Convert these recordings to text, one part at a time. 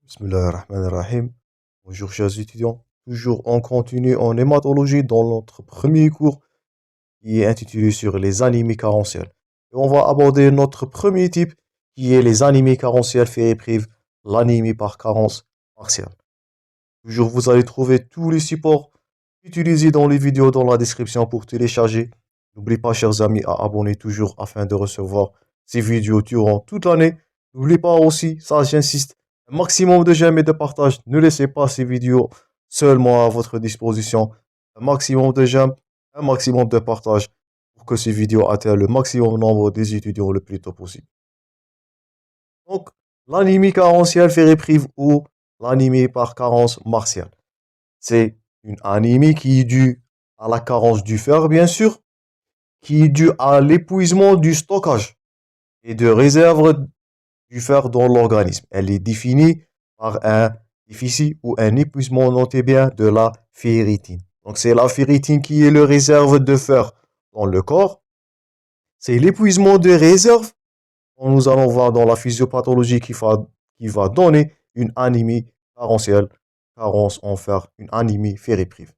Bismillahirrahmanirrahim. Bonjour chers étudiants. Toujours on continue en hématologie dans notre premier cours qui est intitulé sur les anémies carentielles. Et on va aborder notre premier type qui est les anémies carentielles fériprives, l'anémie par carence partielle. Toujours vous allez trouver tous les supports utilisés dans les vidéos dans la description pour télécharger. N'oubliez pas chers amis à abonner toujours afin de recevoir ces vidéos durant toute l'année. N'oubliez pas aussi, ça j'insiste, un maximum de j'aime et de partage. Ne laissez pas ces vidéos seulement à votre disposition. Un maximum de j'aime, un maximum de partage pour que ces vidéos atteignent le maximum nombre des étudiants le plus tôt possible. Donc, l'anémie carentielle fériprive ou l'anémie par carence martiale. C'est une anémie qui est due à la carence du fer, bien sûr, qui est due à l'épuisement du stockage et de réserve du fer dans l'organisme. Elle est définie par un déficit ou un épuisement, notez bien, de la ferritine. Donc c'est la ferritine qui est le réserve de fer dans le corps. C'est l'épuisement de réserve que nous allons voir dans la physiopathologie qui va donner une anémie carentielle, carence en fer, une anémie fériprive.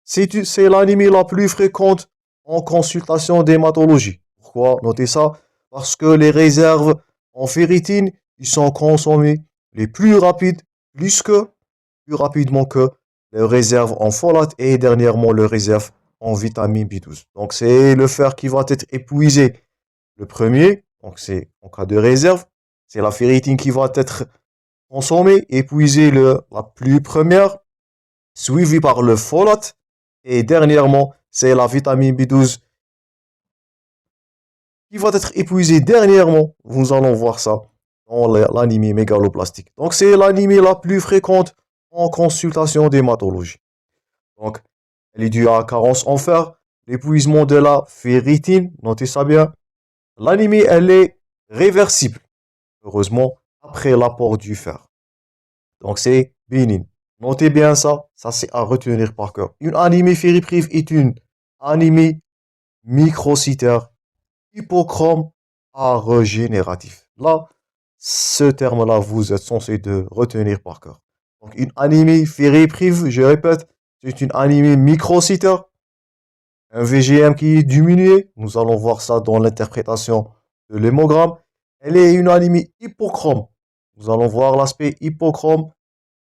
C'est l'anémie la plus fréquente en consultation d'hématologie. Pourquoi? Notez ça. Parce que les réserves en ferritine, ils sont consommés les plus rapides, plus rapidement que les réserves en folate et dernièrement les réserves en vitamine B12. Donc c'est le fer qui va être épuisé le premier. Donc c'est en cas de réserve, c'est la ferritine qui va être consommée, épuisée la plus première, suivie par le folate. Et dernièrement, c'est la vitamine B12 qui va être épuisée dernièrement. Nous allons voir ça dans l'anémie mégaloblastique. Donc, c'est l'anémie la plus fréquente en consultation d'hématologie. Donc, elle est due à la carence en fer, l'épuisement de la ferritine, notez ça bien. L'anémie, elle est réversible, heureusement, après l'apport du fer. Donc, c'est bénigne. Notez bien ça, ça c'est à retenir par cœur. Une anémie fériprive est une anémie microcytaire hypochrome à régénératif. Là, ce terme-là, vous êtes censé de retenir par cœur. Donc, une anémie fériprive, je répète, c'est une anémie microcytaire, un VGM qui est diminué. Nous allons voir ça dans l'interprétation de l'hémogramme. Elle est une anémie hypochrome. Nous allons voir l'aspect hypochrome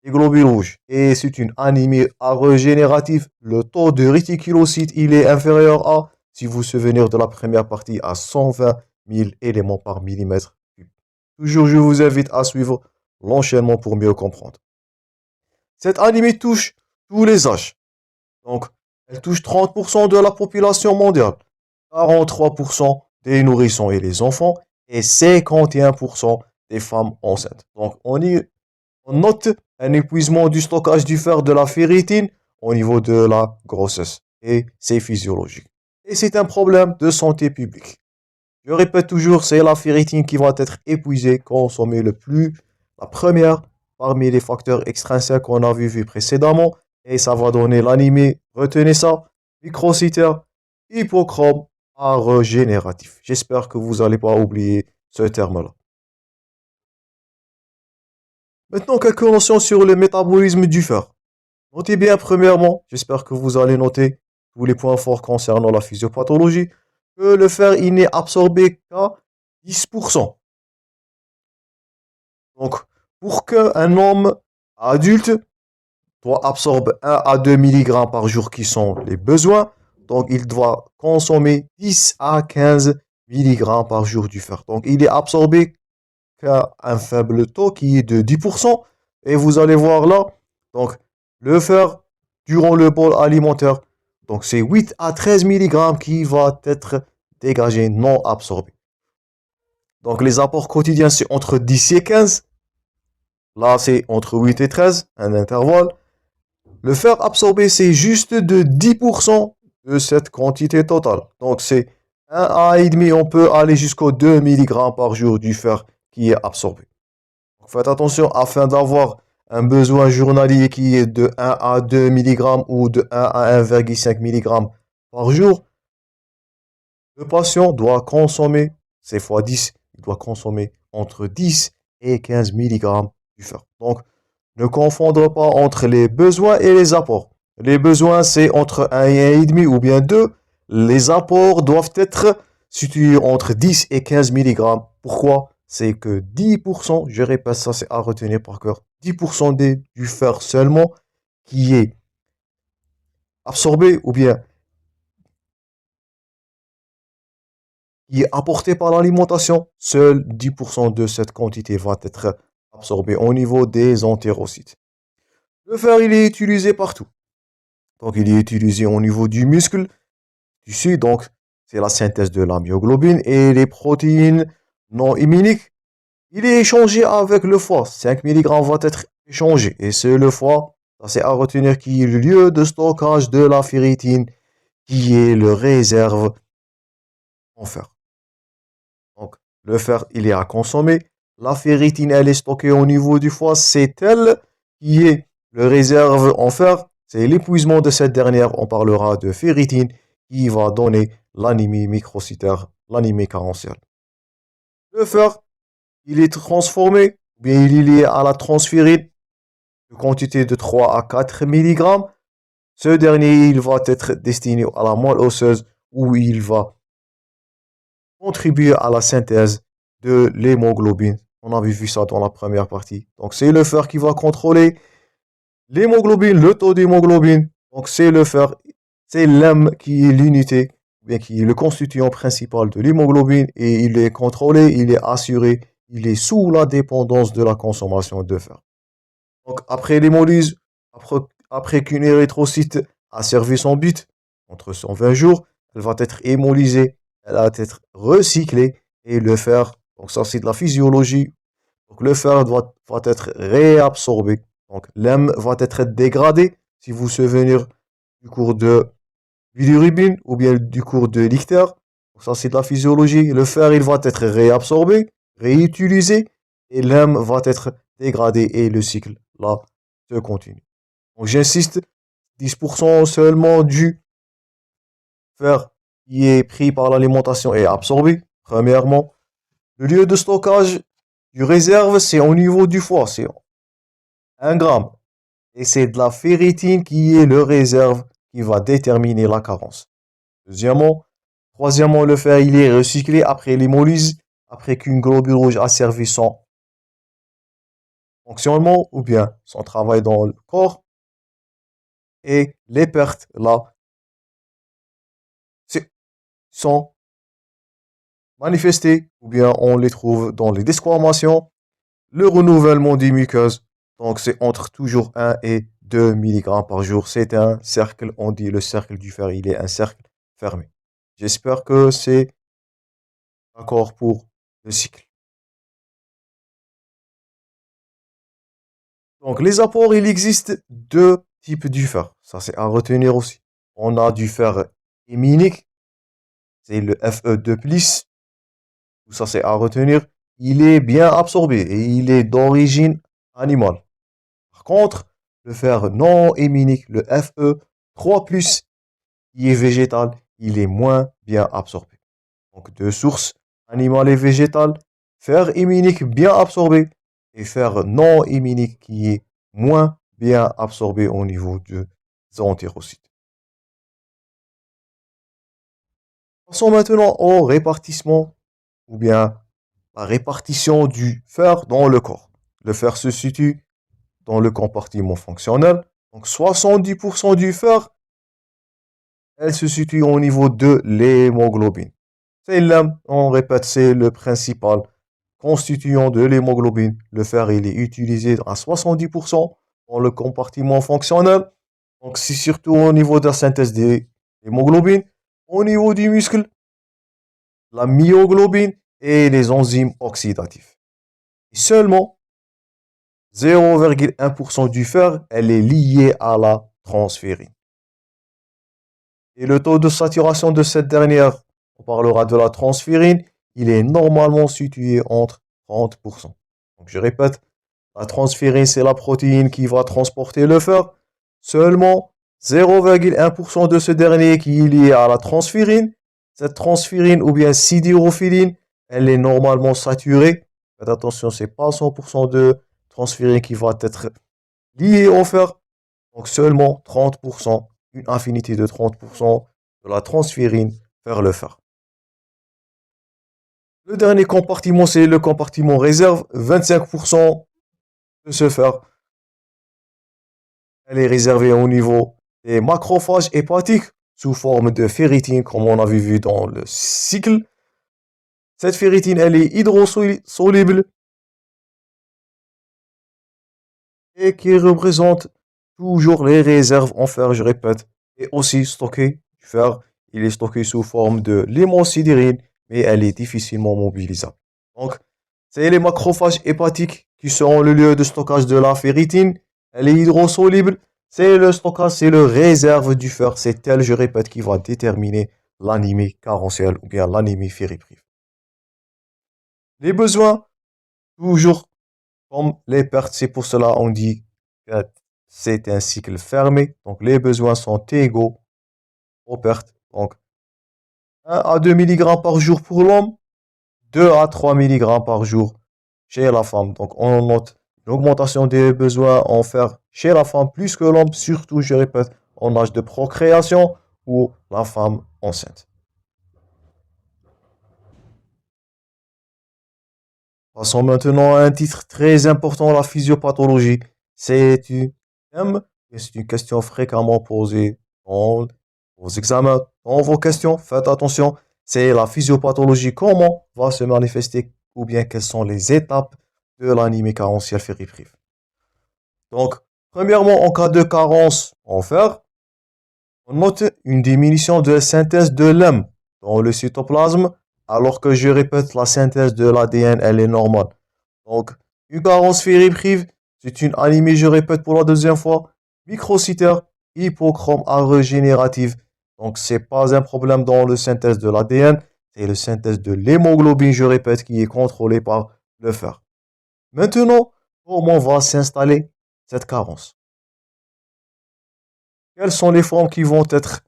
des globules rouges. Et c'est une anémie régénérative. Le taux de réticulocytes, il est inférieur à, si vous vous souvenez de la première partie, à 120 000 éléments par millimètre cube. Toujours, je vous invite à suivre l'enchaînement pour mieux comprendre. Cette anémie touche tous les âges. Donc, elle touche 30% de la population mondiale, 43% des nourrissons et les enfants, et 51% des femmes enceintes. Donc, on note un épuisement du stockage du fer de la ferritine au niveau de la grossesse. Et c'est physiologique. Et c'est un problème de santé publique. Je répète toujours, c'est la ferritine qui va être épuisée, consommée le plus, la première parmi les facteurs extrinsèques qu'on a vu précédemment. Et ça va donner l'anémie, retenez ça, microcytaire, hypochrome, régénératif. J'espère que vous n'allez pas oublier ce terme-là. Maintenant, quelques notions sur le métabolisme du fer. Notez bien, premièrement, j'espère que vous allez noter tous les points forts concernant la physiopathologie, que le fer, il n'est absorbé qu'à 10%. Donc, pour qu'un homme adulte doit absorber 1 à 2 mg par jour qui sont les besoins, donc il doit consommer 10 à 15 mg par jour du fer. Donc, il est absorbé qu'à un faible taux qui est de 10%. Et vous allez voir là, donc, le fer durant le bol alimentaire, donc c'est 8 à 13 mg qui va être dégagé, non absorbé. Donc les apports quotidiens, c'est entre 10 et 15. Là, c'est entre 8 et 13, un intervalle. Le fer absorbé, c'est juste de 10% de cette quantité totale. Donc c'est 1 à 1,5, on peut aller jusqu'aux 2 mg par jour du fer qui est absorbé. Donc faites attention afin d'avoir un besoin journalier qui est de 1 à 2 mg ou de 1 à 1,5 mg par jour. Le patient doit consommer, c'est fois 10, il doit consommer entre 10 et 15 mg du fer. Donc, Ne confondre pas entre les besoins et les apports. Les besoins, c'est entre 1 et 1,5 ou bien 2. Les apports doivent être situés entre 10 et 15 mg. Pourquoi? C'est que 10%, je répète ça, c'est à retenir par cœur, 10% du fer seulement qui est absorbé ou bien qui est apporté par l'alimentation, seul 10% de cette quantité va être absorbé au niveau des entérocytes. Le fer, il est utilisé partout. Donc, il est utilisé au niveau du muscle, tissu, donc c'est la synthèse de la myoglobine et les protéines non immuniques. Il est échangé avec le foie. 5 mg va être échangé. Et c'est le foie, ça c'est à retenir, qui est le lieu de stockage de la ferritine, qui est le réserve en fer. Donc, le fer, il est à consommer. La ferritine, elle est stockée au niveau du foie. C'est elle qui est le réserve en fer. C'est l'épuisement de cette dernière. On parlera de ferritine qui va donner l'anémie microcytaire, l'anémie carentielle. Le fer, il est transformé, bien il est lié à la transférine de quantité de 3 à 4 mg. Ce dernier, il va être destiné à la moelle osseuse où il va contribuer à la synthèse de l'hémoglobine. On avait vu ça dans la première partie. Donc c'est le fer qui va contrôler l'hémoglobine, le taux d'hémoglobine. Donc c'est le fer, c'est l'hème qui est l'unité, bien qui est le constituant principal de l'hémoglobine et il est contrôlé, il est assuré, il est sous la dépendance de la consommation de fer. Donc après l'hémolyse, après qu'une érythrocyte a servi son but, entre 120 jours, elle va être hémolysée, elle va être recyclée et le fer, donc ça c'est de la physiologie, donc le fer va être réabsorbé. Donc l'hème va être dégradé. Si vous vous souvenez du cours de bilirubine ou bien du cours de Richter, donc ça c'est de la physiologie. Le fer il va être réabsorbé, réutilisé et l'hème va être dégradé et le cycle là se continue. Donc j'insiste, 10% seulement du fer qui est pris par l'alimentation est absorbé. Premièrement, le lieu de stockage du réserve, c'est au niveau du foie, c'est 1 gramme. Et c'est de la ferritine qui est le réserve qui va déterminer la carence. Deuxièmement, troisièmement, le fer, il est recyclé après l'hémolyse, après qu'une globule rouge a servi son fonctionnement ou bien son travail dans le corps. Et les pertes, là, sont manifestées ou bien on les trouve dans les desquamations, le renouvellement des muqueuses. Donc, c'est entre toujours 1 et 2 mg par jour. C'est un cercle, on dit le cercle du fer, il est un cercle fermé. J'espère que c'est d'accord pour le cycle. Donc, les apports, il existe deux types du fer. Ça, c'est à retenir aussi. On a du fer héminique, c'est le Fe2+. Tout ça, c'est à retenir. Il est bien absorbé et il est d'origine animale. Par contre, le fer non héminique, le Fe3+, qui est végétal, il est moins bien absorbé. Donc, deux sources animales et végétales, fer héminique bien absorbé et fer non héminique qui est moins bien absorbé au niveau des entérocytes. Passons maintenant au répartissement ou bien la répartition du fer dans le corps. Le fer se situe dans le compartiment fonctionnel. Donc 70% du fer, elle se situe au niveau de l'hémoglobine. C'est l'hème, on répète, c'est le principal constituant de l'hémoglobine. Le fer, il est utilisé à 70% dans le compartiment fonctionnel. Donc c'est surtout au niveau de la synthèse des hémoglobines, au niveau du muscle, la myoglobine et les enzymes oxydatifs. Et seulement 0,1% du fer, elle est liée à la transférine. Et le taux de saturation de cette dernière, on parlera de la transférine, il est normalement situé entre 30%. Donc je répète, la transférine, c'est la protéine qui va transporter le fer. Seulement 0,1% de ce dernier qui est lié à la transférine. Cette transférine ou bien siderophyline, elle est normalement saturée. Faites attention, c'est pas 100% de transférine qui va être liées au fer. Donc seulement 30%, une affinité de 30% de la transférine vers le fer. Le dernier compartiment, c'est le compartiment réserve. 25% de ce fer, elle est réservée au niveau des macrophages hépatiques sous forme de ferritine, comme on avait vu dans le cycle. Cette ferritine, elle est hydrosoluble et qui représente toujours les réserves en fer, je répète, et aussi stocké du fer. Il est stocké sous forme de l'hémosidérine, mais elle est difficilement mobilisable. Donc, c'est les macrophages hépatiques qui seront le lieu de stockage de la ferritine. Elle est hydrosoluble. C'est le stockage, c'est le réserve du fer. C'est elle, je répète, qui va déterminer l'anémie carentielle ou bien l'anémie ferriprive. Les besoins, toujours comme les pertes, c'est pour cela on dit que c'est un cycle fermé. Donc les besoins sont égaux aux pertes. Donc 1 à 2 mg par jour pour l'homme, 2 à 3 mg par jour chez la femme. Donc on note une augmentation des besoins en fer chez la femme plus que l'homme, surtout, je répète, en âge de procréation ou la femme enceinte. Passons maintenant à un titre très important, la physiopathologie. C'est une thème et c'est une question fréquemment posée dans vos examens, dans vos questions. Faites attention, c'est la physiopathologie. Comment va se manifester ou bien quelles sont les étapes de l'anémie carentielle ferriprive. Donc, premièrement, en cas de carence en fer, on note une diminution de la synthèse de l'hème dans le cytoplasme, alors que je répète, la synthèse de l'ADN, elle est normale. Donc, une carence ferriprive, c'est une anémie, je répète pour la deuxième fois, microcytaire, hypochrome A régénérative. Donc, c'est pas un problème dans la synthèse de l'ADN, c'est la synthèse de l'hémoglobine, je répète, qui est contrôlée par le fer. Maintenant, comment va s'installer cette carence? Quelles sont les formes qui vont être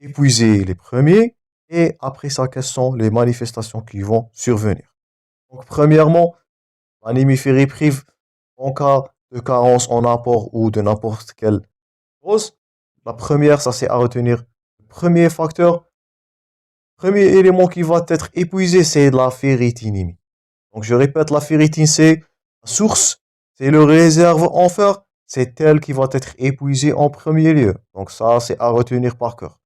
épuisées les premiers? Et après ça, quelles sont les manifestations qui vont survenir? Donc, premièrement, l'anémie ferriprive, en cas de carence en apport ou de n'importe quelle cause, la première, ça c'est à retenir. Le premier facteur, premier élément qui va être épuisé, c'est la ferritinémie. Donc je répète, la ferritine, c'est la source, c'est le réserve en fer, c'est elle qui va être épuisée en premier lieu. Donc ça, c'est à retenir par cœur.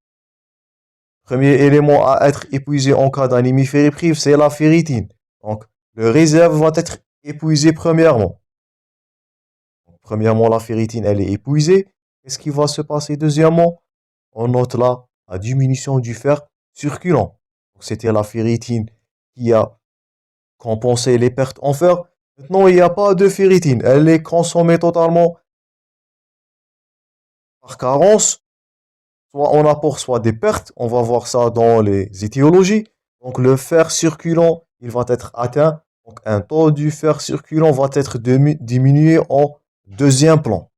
Premier élément à être épuisé en cas d'anémie ferriprive, c'est la ferritine. Donc le réserve va être épuisé premièrement. Donc, premièrement, la ferritine, elle est épuisée. Qu'est-ce qui va se passer deuxièmement? On note là la diminution du fer circulant. C'était la ferritine qui a compensé les pertes en fer. Maintenant, il n'y a pas de ferritine. Elle est consommée totalement par carence, soit en apport, soit des pertes. On va voir ça dans les étiologies. Donc, le fer circulant, il va être atteint. Donc, un taux du fer circulant va être diminué en deuxième plan.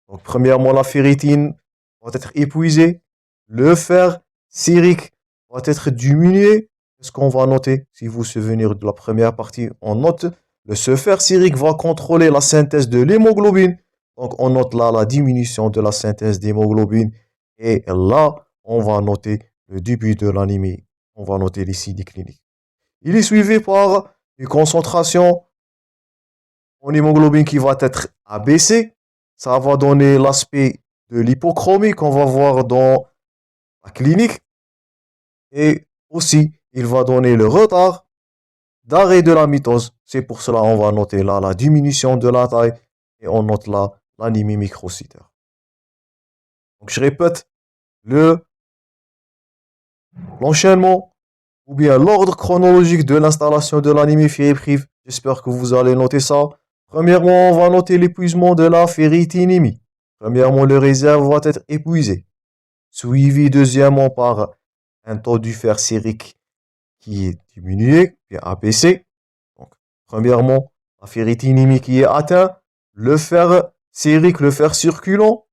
Donc, premièrement, la ferritine va être épuisée. Le fer sérique va être diminué. Qu'est-ce qu'on va noter? Si vous vous souvenez de la première partie, on note ce fer sérique va contrôler la synthèse de l'hémoglobine. Donc, on note là la diminution de la synthèse d'hémoglobine. Et là, on va noter le début de l'anémie. On va noter les signes cliniques. Il est suivi par une concentration en hémoglobine qui va être abaissée. Ça va donner l'aspect de l'hypochromie qu'on va voir dans la clinique. Et aussi, il va donner le retard d'arrêt de la mitose. C'est pour cela qu'on va noter là la diminution de la taille et on note là l'anémie microcytaire. Donc je répète, l'enchaînement ou bien l'ordre chronologique de l'installation de l'anémie ferriprive. J'espère que vous allez noter ça. Premièrement, on va noter l'épuisement de la ferritinémie. Premièrement, le réserve va être épuisé. Suivi deuxièmement par un taux du fer sérique qui est diminué, puis abaissé. Donc, premièrement, la ferritinémie qui est atteinte, le fer sérique, le fer circulant,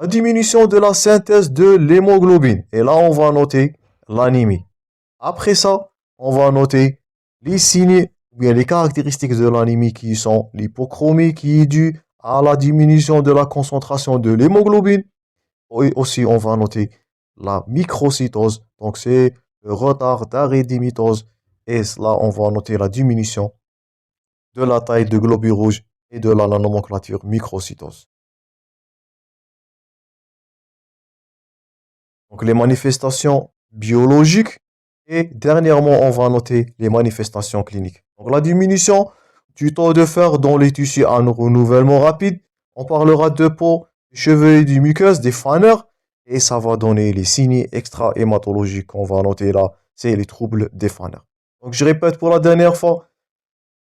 la diminution de la synthèse de l'hémoglobine. Et là, on va noter l'anémie. Après ça, on va noter les signes ou bien les caractéristiques de l'anémie qui sont l'hypochromie qui est due à la diminution de la concentration de l'hémoglobine. Et aussi, on va noter la microcytose, donc c'est le retard d'arrêt des mitoses. Et là, on va noter la diminution de la taille de globules rouges et de la nomenclature microcytose. Donc les manifestations biologiques et dernièrement, on va noter les manifestations cliniques. Donc la diminution du taux de fer dans les tissus à un renouvellement rapide. On parlera de peau, des cheveux et du muqueuse, des faneurs. Et ça va donner les signes extra-hématologiques qu'on va noter là. C'est les troubles des faneurs. Donc je répète pour la dernière fois.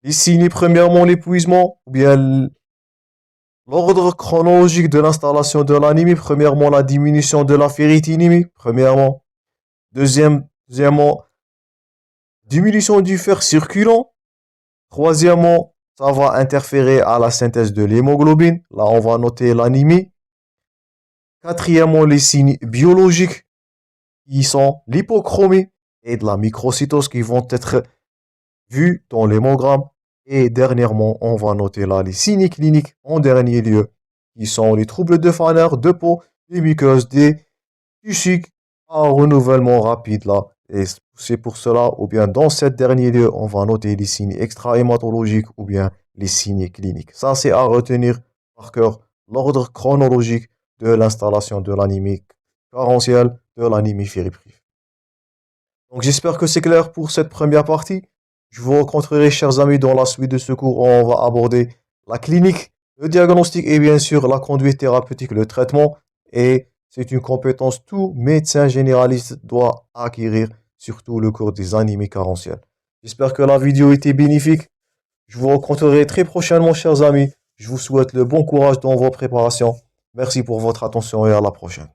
Les signes, premièrement, l'épuisement, ou bien l'ordre chronologique de l'installation de l'anémie. Premièrement, la diminution de la ferritinémie. Premièrement. Deuxièmement, diminution du fer circulant. Troisièmement, ça va interférer à la synthèse de l'hémoglobine. Là, on va noter l'anémie. Quatrièmement, les signes biologiques qui sont l'hypochromie et de la microcytose qui vont être vus dans l'hémogramme. Et dernièrement, on va noter là les signes cliniques en dernier lieu qui sont les troubles de Fanner, de peau, des muqueuses, des tissus à renouvellement rapide là. Et c'est pour cela, ou bien dans cet dernier lieu, on va noter les signes extra-hématologiques ou bien les signes cliniques. Ça, c'est à retenir par cœur l'ordre chronologique de l'installation de l'anémie carentielle, de l'anémie fériprive. Donc j'espère que c'est clair pour cette première partie. Je vous rencontrerai, chers amis, dans la suite de ce cours où on va aborder la clinique, le diagnostic et bien sûr la conduite thérapeutique, le traitement. Et c'est une compétence tout médecin généraliste doit acquérir, surtout le cours des anémies carentielles. J'espère que la vidéo était bénéfique. Je vous rencontrerai très prochainement, chers amis. Je vous souhaite le bon courage dans vos préparations. Merci pour votre attention et à la prochaine.